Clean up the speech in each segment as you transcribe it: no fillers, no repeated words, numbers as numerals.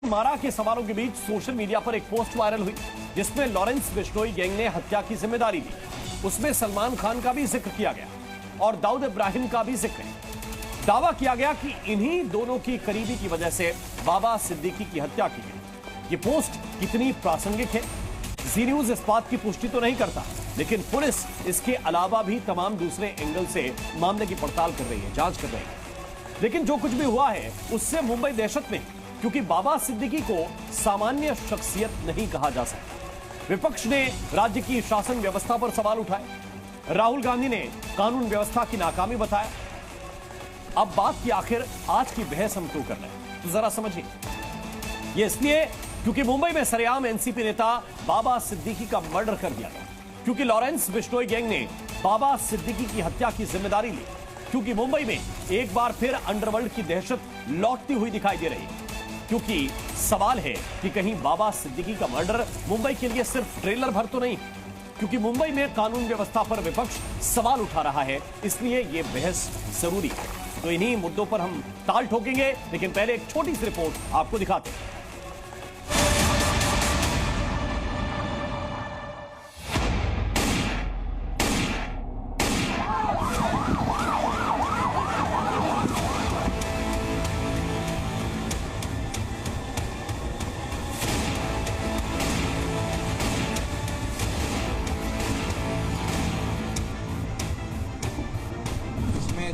मारा के सवालों के बीच सोशल मीडिया पर एक पोस्ट वायरल हुई जिसमें लॉरेंस बिश्नोई गैंग ने हत्या की जिम्मेदारी ली। उसमें सलमान खान का भी जिक्र किया गया और दाऊद इब्राहिम का भी जिक्र। दावा किया गया कि इन्हीं दोनों की करीबी की वजह से बाबा सिद्दीकी की हत्या की गई। ये पोस्ट कितनी प्रासंगिक है, जी न्यूज इस बात की पुष्टि तो नहीं करता, लेकिन पुलिस इसके अलावा भी तमाम दूसरे एंगल से मामले की पड़ताल कर रही है, जांच कर रही है। लेकिन जो कुछ भी हुआ है उससे मुंबई दहशत में, क्योंकि बाबा सिद्दीकी को सामान्य शख्सियत नहीं कहा जा सकता। विपक्ष ने राज्य की शासन व्यवस्था पर सवाल उठाए, राहुल गांधी ने कानून व्यवस्था की नाकामी बताया। अब बात की आखिर आज की बहस हम क्यों कर रहे हैं, तो जरा समझिए। यह इसलिए क्योंकि मुंबई में सरेआम एनसीपी नेता बाबा सिद्दीकी का मर्डर कर दिया गया, क्योंकि लॉरेंस बिश्नोई गैंग ने बाबा सिद्दीकी की हत्या की जिम्मेदारी ली, क्योंकि मुंबई में एक बार फिर अंडरवर्ल्ड की दहशत लौटती हुई दिखाई दे रही है, क्योंकि सवाल है कि कहीं बाबा सिद्दीकी का मर्डर मुंबई के लिए सिर्फ ट्रेलर भर तो नहीं, क्योंकि मुंबई में कानून व्यवस्था पर विपक्ष सवाल उठा रहा है, इसलिए यह बहस जरूरी है। तो इन्हीं मुद्दों पर हम ताल ठोकेंगे, लेकिन पहले एक छोटी सी रिपोर्ट आपको दिखाते हैं।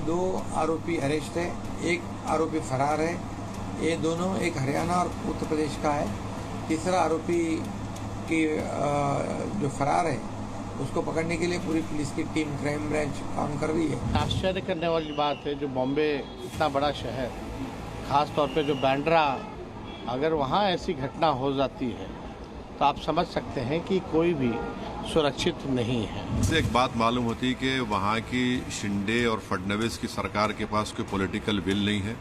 दो आरोपी अरेस्ट है, एक आरोपी फरार है। ये दोनों एक हरियाणा और उत्तर प्रदेश का है। तीसरा आरोपी की जो फरार है उसको पकड़ने के लिए पूरी पुलिस की टीम क्राइम ब्रांच काम कर रही है। आश्चर्य करने वाली बात है, जो बॉम्बे इतना बड़ा शहर, खास तौर पे जो बांद्रा, अगर वहाँ ऐसी घटना हो जाती है तो आप समझ सकते हैं कि कोई भी सुरक्षित नहीं है। इससे एक बात मालूम होती है कि वहाँ की शिंदे और फडणवीस की सरकार के पास कोई पॉलिटिकल विल नहीं है।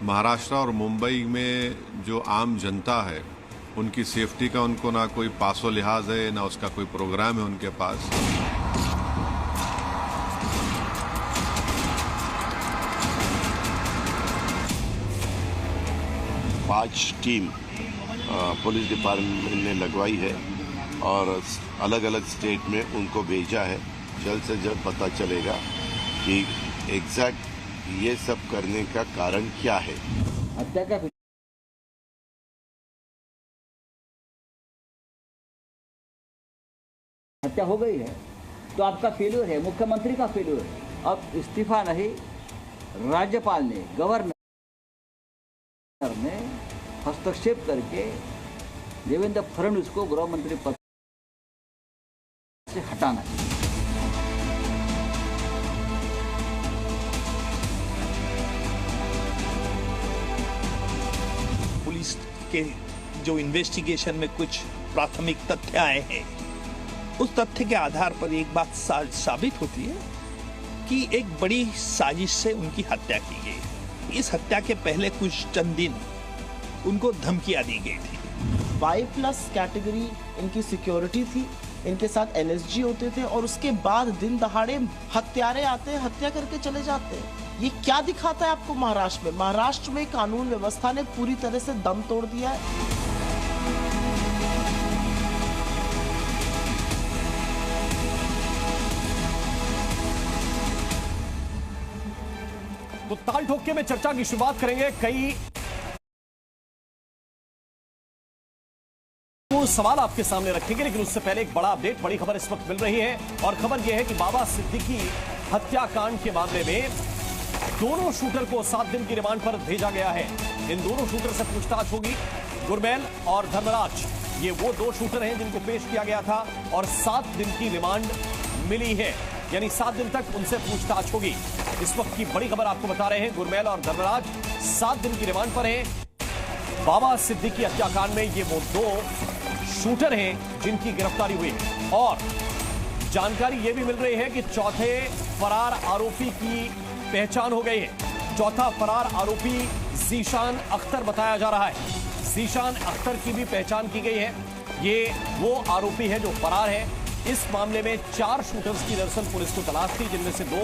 महाराष्ट्र और मुंबई में जो आम जनता है उनकी सेफ्टी का उनको ना कोई पासो लिहाज है, ना उसका कोई प्रोग्राम है उनके पास। पांच टीम पुलिस डिपार्टमेंट ने लगवाई है और अलग अलग स्टेट में उनको भेजा है। जल्द से जल्द पता चलेगा कि एग्जैक्ट ये सब करने का कारण क्या है। हत्या हो गई है तो आपका फेल्यूर है, मुख्यमंत्री का फेल्यूर है। अब इस्तीफा नहीं, राज्यपाल ने, गवर्नर ने हस्तक्षेप करके देवेंद्र फडणवीस को गृह मंत्री पद से हटाना चाहिए। पुलिस के जो इन्वेस्टिगेशन में कुछ प्राथमिक तथ्य आए हैं, उस तथ्य के आधार पर एक बात साबित होती है कि एक बड़ी साजिश से उनकी हत्या की गई। इस हत्या के पहले कुछ चंद दिन उनको धमकियां दी गई थी। 5+ कैटेगरी इनकी सिक्योरिटी थी, इनके साथ NSG होते थे और उसके बाद दिन दहाड़े हत्यारे आते हैं, हत्या करके चले जाते हैं। ये क्या दिखाता है आपको महाराष्ट्र में? महाराष्ट्र में कानून व्यवस्था ने पूरी तरह से दम तोड़ दिया है। तो ताल ठोके में चर्चा की शुरुआत करेंगे। कई सवाल आपके सामने रखेंगे, लेकिन उससे पहले एक बड़ा अपडेट, बड़ी खबर इस वक्त मिल रही है, और खबर यह है कि बाबा सिद्दीकी हत्याकांड के मामले में दोनों शूटर को 7 दिन की रिमांड पर भेजा गया है। इन दोनों शूटर से पूछताछ होगी। गुरमेल और धर्मराज, ये वो 2 शूटर हैं जिनको पेश किया गया था और 7 दिन की रिमांड मिली है, यानी 7 दिन तक उनसे पूछताछ होगी। इस वक्त की बड़ी खबर आपको बता रहे हैं, गुरमेल और धर्मराज 7 दिन की रिमांड पर हैं। बाबा सिद्दीकी हत्याकांड में ये वो 2 शूटर हैं जिनकी गिरफ्तारी हुई है, और जानकारी यह भी मिल रही है कि चौथे फरार आरोपी की पहचान हो गई है। चौथा फरार आरोपी जीशान अख्तर बताया जा रहा है। जीशान अख्तर की भी पहचान की गई है। ये वो आरोपी है जो फरार है। इस मामले में 4 शूटर्स की दरअसल पुलिस को तलाश थी, जिनमें से 2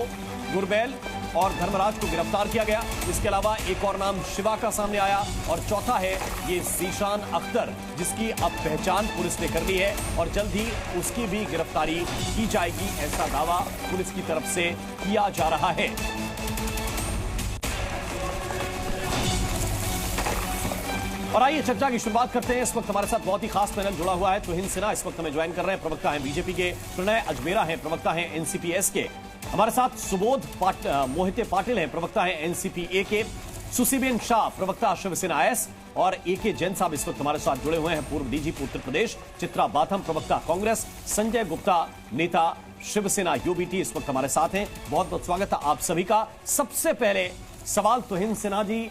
गुरमेल और धर्मराज को गिरफ्तार किया गया। इसके अलावा एक और नाम शिवा का सामने आया और चौथा है ये जीशान अख्तर, जिसकी अब पहचान पुलिस ने कर ली है और जल्द ही उसकी भी गिरफ्तारी की जाएगी, ऐसा दावा पुलिस की तरफ से किया जा रहा है। और आइए चर्चा की शुरुआत करते हैं। इस वक्त हमारे साथ बहुत ही खास पैनल जुड़ा हुआ है। तुहिन सिन्हा इस वक्त हमें ज्वाइन कर रहे हैं, प्रवक्ता हैं बीजेपी के। प्रणय अजमेरा हैं, प्रवक्ता हैं एनसीपीएस के। हमारे साथ सुबोध मोहिते पाटिल हैं, प्रवक्ता हैं एनसीपीए के। सुसीबेन शाह, प्रवक्ता शिवसेना एस। और एके जैन साहब इस वक्त हमारे साथ जुड़े हुए हैं, पूर्व डीजीपी उत्तर प्रदेश। चित्रा बाथम, प्रवक्ता कांग्रेस। संजय गुप्ता, नेता शिवसेना यूबीटी, इस वक्त हमारे साथ हैं। बहुत बहुत स्वागत है आप सभी का। सबसे पहले सवाल तुहिन सिन्हा जी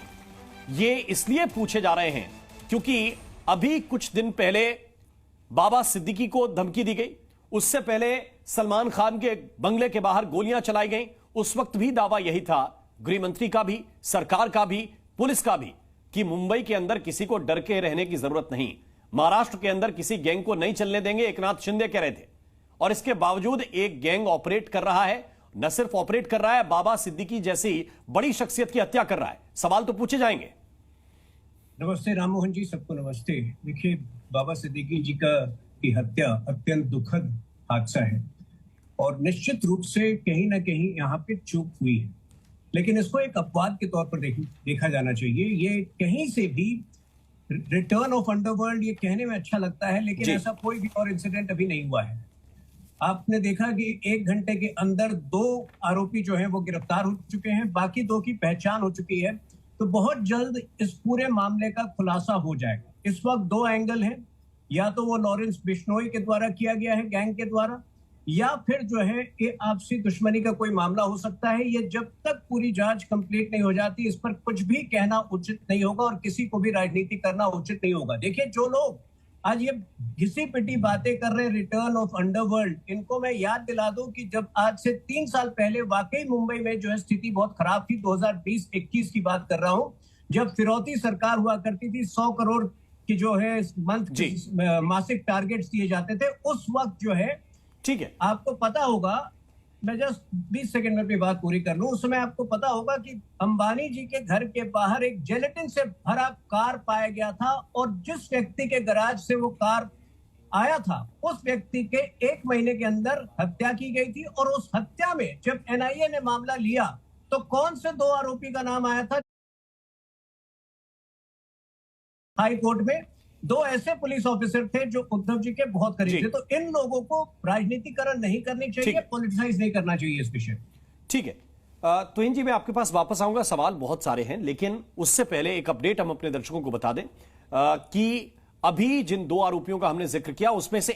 ये इसलिए पूछे जा रहे हैं क्योंकि अभी कुछ दिन पहले बाबा सिद्दीकी को धमकी दी गई, उससे पहले सलमान खान के बंगले के बाहर गोलियां चलाई गईं। उस वक्त भी दावा यही था, गृह मंत्री का भी, सरकार का भी, पुलिस का भी, कि मुंबई के अंदर किसी को डर के रहने की जरूरत नहीं, महाराष्ट्र के अंदर किसी गैंग को नहीं चलने देंगे, एकनाथ शिंदे कह रहे थे। और इसके बावजूद एक गैंग ऑपरेट कर रहा है, न सिर्फ ऑपरेट कर रहा है, बाबा सिद्दीकी जैसी बड़ी शख्सियत की हत्या कर रहा है। सवाल तो पूछे जाएंगे। नमस्ते राममोहन जी, सबको नमस्ते। देखिए, बाबा सिद्दीकी जी की हत्या अत्यंत दुखद हादसा है और निश्चित रूप से कहीं ना कहीं यहाँ पे चूक हुई है, लेकिन इसको एक अपवाद के तौर पर देखा जाना चाहिए। ये कहीं से भी रिटर्न ऑफ अंडरवर्ल्ड ये कहने में अच्छा लगता है, लेकिन ऐसा कोई भी और इंसिडेंट अभी नहीं हुआ है। आपने देखा कि 1 घंटे के अंदर 2 आरोपी जो हैं वो गिरफ्तार हो चुके हैं, बाकी 2 की पहचान हो चुकी है। तो बहुत जल्द इस पूरे मामले का खुलासा हो जाएगा। इस वक्त 2 एंगल हैं, या तो वो लॉरेंस बिश्नोई के द्वारा किया गया है, गैंग के द्वारा, या फिर जो है ये आपसी दुश्मनी का कोई मामला हो सकता है। ये जब तक पूरी जांच कंप्लीट नहीं हो जाती, इस पर कुछ भी कहना उचित नहीं होगा और किसी को भी राजनीति करना उचित नहीं होगा। देखिए, जो लोग आज ये घिसी पिटी बातें कर रहे हैं रिटर्न ऑफ अंडरवर्ल्ड, इनको मैं याद दिला दूं कि जब आज से 3 साल पहले वाकई मुंबई में जो है स्थिति बहुत खराब थी, 2020-21 की बात कर रहा हूं, जब फिरौती सरकार हुआ करती थी, 100 करोड़ की जो है मासिक टारगेट्स दिए जाते थे। उस वक्त जो है, ठीक है, आपको पता होगा, मैं जस्ट 20 सेकंड में अपनी बात पूरी कर लूं, उस समय आपको पता होगा कि अंबानी जी के घर के बाहर एक जेलेटिन से भरा कार पाया गया था और जिस व्यक्ति के गैराज से वो कार आया था, उस व्यक्ति के 1 महीने के अंदर हत्या की गई थी। और उस हत्या में जब एनआईए ने मामला लिया तो कौन से 2 आरोपी का नाम आया था हाई कोर्ट में? 2 ऐसे पुलिस ऑफिसर थे जो उद्धव जी के बहुत करीब थे। तो इन लोगों को राजनीतिकरण नहीं करनी चाहिए, पॉलिटिसाइज नहीं करना चाहिए इस विषय। ठीक है, तुहिन जी मैं आपके पास वापस आऊंगा, सवाल बहुत सारे हैं, लेकिन उससे पहले एक अपडेट हम अपने दर्शकों को बता दें कि अभी जिन 2 आरोपियों का हमने जिक्र किया उसमें से